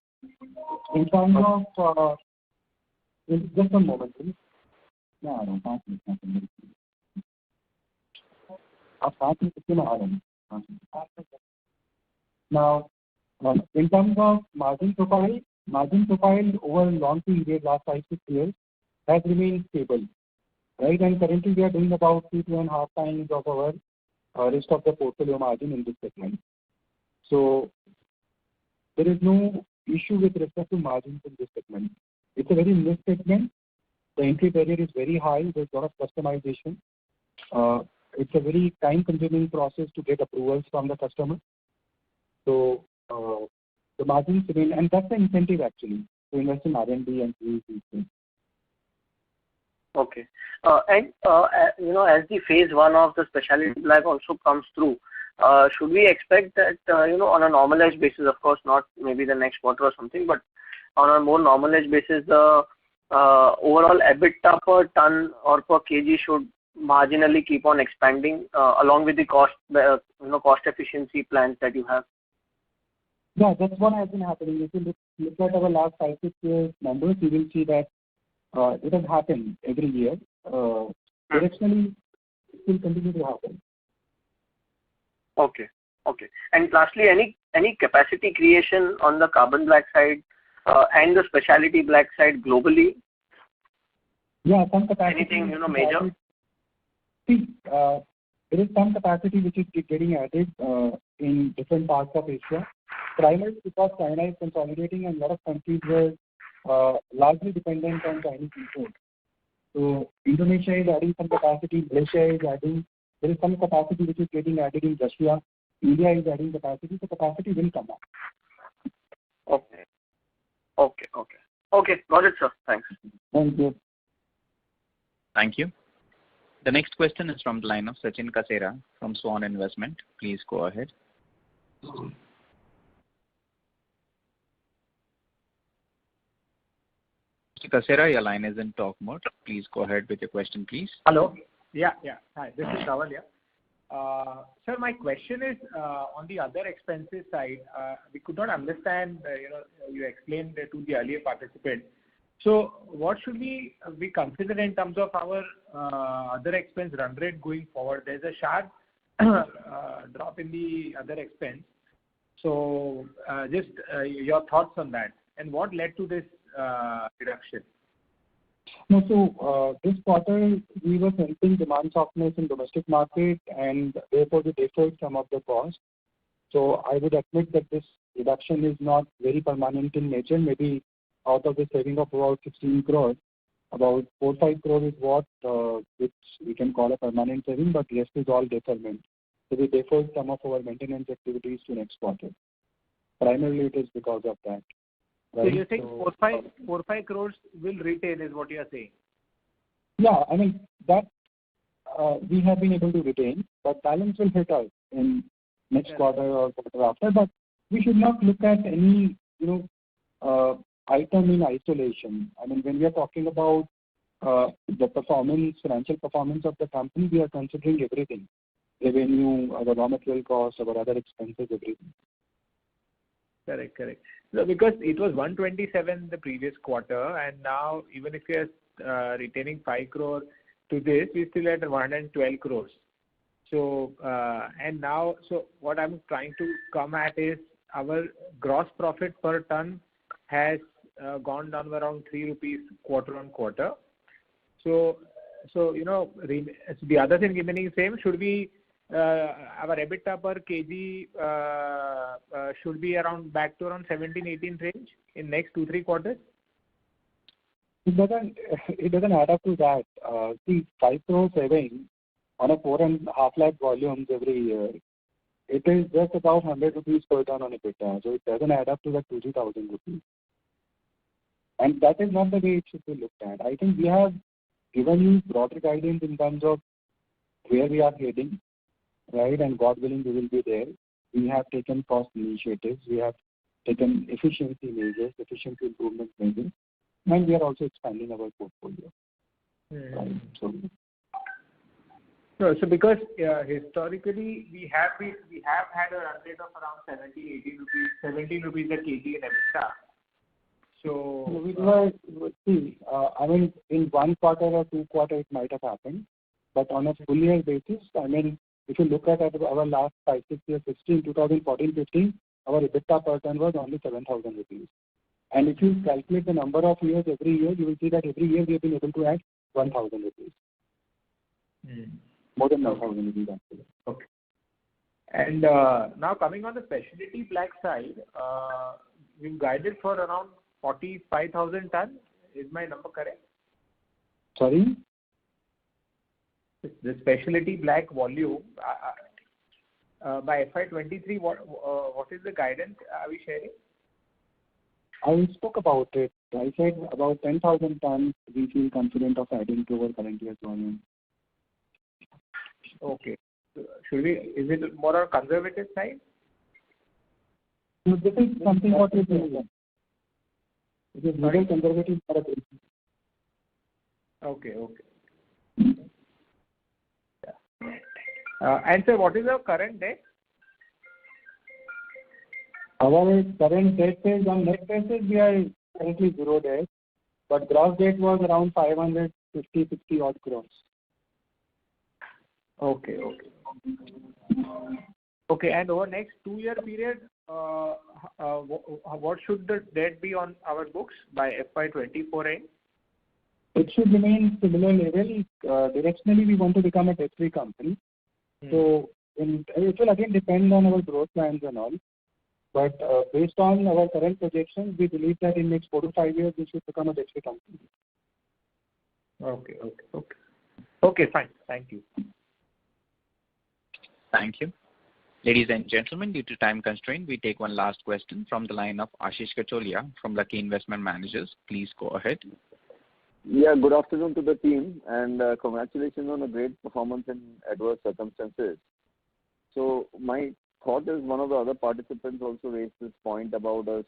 In terms of just a moment, please. Now, in terms of margin profile over long period, last 5-6 years, has remained stable, right? And currently we are doing about 2.5 times of our rest of the portfolio margin in this segment. So there is no issue with respect to margins in this segment. It's a very niche segment. The entry barrier is very high. There's a lot of customization. It's a very time-consuming process to get approvals from the customer. So the margins remain, and that's the incentive actually to invest in R&D and these things. Okay. And as the phase 1 of the specialty black also comes through, should we expect that, on a normalized basis, of course, not maybe the next quarter or something, but on a more normalized basis, the overall EBITDA per ton or per kg should marginally keep on expanding along with the cost efficiency plans that you have? Yeah, that's what has been happening. If you look at our last 5-6 years numbers, you will see that it has happened every year. Directionally, it will continue to happen. Okay. And lastly, any capacity creation on the carbon black side and the specialty black side globally? Yeah, some capacity. Anything major? See, there is some capacity which is getting added in different parts of Asia, primarily because China is consolidating and a lot of countries were largely dependent on Chinese imports. So Indonesia is adding some capacity, Malaysia is adding. There is some capacity which is getting added in Russia. India is adding capacity, so capacity will come up. Okay. Got it, sir. Thanks. Thank you. Thank you. The next question is from the line of Sachin Kasera from Swan Investment. Please go ahead. Mr. Kasera, your line is in talk mode. Please go ahead with your question, please. Hello. Yeah. Hi, this is Rawal here. Sir, my question is on the other expenses side. We could not understand, you explained to the earlier participant. So what should we consider in terms of our other expense run rate going forward? There's a sharp drop in the other expense. So just your thoughts on that. And what led to this reduction? No, so this quarter we were sensing demand softness in domestic market, and therefore we deferred some of the costs. So I would admit that this reduction is not very permanent in nature. Maybe out of the saving of about 16 crores, about 4-5 crores is what which we can call a permanent saving, but rest is all deferment. So we deferred some of our maintenance activities to next quarter. Primarily, it is because of that. Right? So you're saying 4-5 crores will retain is what you are saying? Yeah, I mean, that we have been able to retain, but balance will hit us in next quarter or quarter after. But we should not look at any, item in isolation. I mean, when we are talking about the financial performance of the company, we are considering everything. Revenue, our raw material costs, our other expenses, everything. Correct. So because it was 127 the previous quarter, and now even if you are retaining 5 crore to this, we still at 112 crores. So so what I'm trying to come at is our gross profit per ton has gone down around 3 rupees quarter on quarter. So the other thing remaining same. Should we our EBITDA per kg should be back to around 17-18 range in next 2-3 quarters? It doesn't add up to that. See, 5 crore saving on a 4.5 lakh volumes every year, it is just about 100 rupees per ton on EBITDA. So it doesn't add up to that 2,000 rupees. And that is not the way it should be looked at. I think we have given you broader guidance in terms of where we are heading, right? And God willing, we will be there. We have taken cost initiatives. We have taken efficiency measures, efficiency improvement measures, and we are also expanding our portfolio. Right? So because historically we have had a run rate of around 17 rupees a kg in EBITDA. So we were, I mean, in 1 quarter or 2 quarters it might have happened, but on a full year basis, I mean, if you look at our last 5-6 years, 2014-15, our EBITDA per ton was only 7,000 rupees. And if you calculate the number of years every year, you will see that every year we have been able to add 1,000 rupees. More than 1,000 rupees actually. Okay. And now coming on the specialty black side, we've guided for around 45,000 tons. Is my number correct? Sorry? The specialty black volume by FY23, what is the guidance are we sharing? I spoke about it. I said about 10,000 tons we feel confident of adding to our current year's volume. Okay. So is it more on conservative side? No, this is something what we do. It is very conservative for a basis. Okay. And sir, what is our current debt? Our current debt is on net basis, we are currently 0 debt, but gross debt was around 550-60 odd crores. Okay. And over next 2-year period, what should the debt be on our books by FY24 end? It should remain similar level. Directionally, we want to become a debt-free company. So it will again depend on our growth plans and all. But based on our current projections, we believe that in next 4 to 5 years, we should become a debt-free company. Okay, fine. Thank you. Thank you. Ladies and gentlemen, due to time constraint, we take one last question from the line of Ashish Kacholia from Lucky Investment Managers. Please go ahead. Yeah, good afternoon to the team, and congratulations on a great performance in adverse circumstances. So my thought is one of the other participants also raised this point about us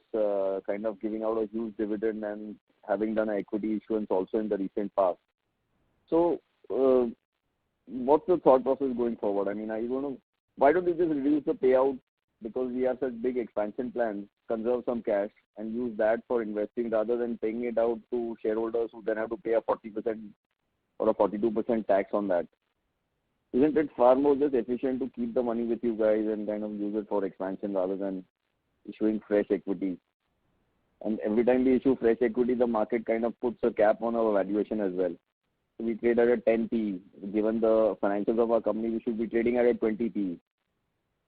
kind of giving out a huge dividend and having done an equity issuance also in the recent past. So what's the thought process going forward? I mean, why don't we just reduce the payout because we have such big expansion plans, conserve some cash and use that for investing rather than paying it out to shareholders who then have to pay a 40% or a 42% tax on that? Isn't it far more just efficient to keep the money with you guys and kind of use it for expansion rather than issuing fresh equity? And every time we issue fresh equity, the market kind of puts a cap on our valuation as well. So we trade at a 10 PE. Given the financials of our company, we should be trading at a 20 PE.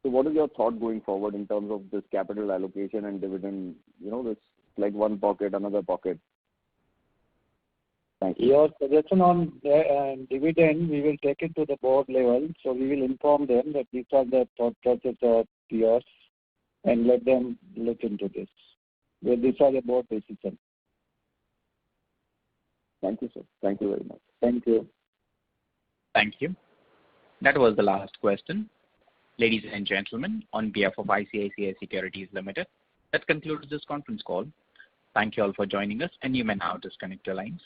So what is your thought going forward in terms of this capital allocation and dividend? This like one pocket, another pocket. Thank you. Your suggestion on dividend, we will take it to the board level. So we will inform them that these are the thought process of yours and let them look into this. Well, these are the board decisions. Thank you, sir. Thank you very much. Thank you. Thank you. That was the last question. Ladies and gentlemen, on behalf of ICICI Securities Limited, that concludes this conference call. Thank you all for joining us, and you may now disconnect your lines.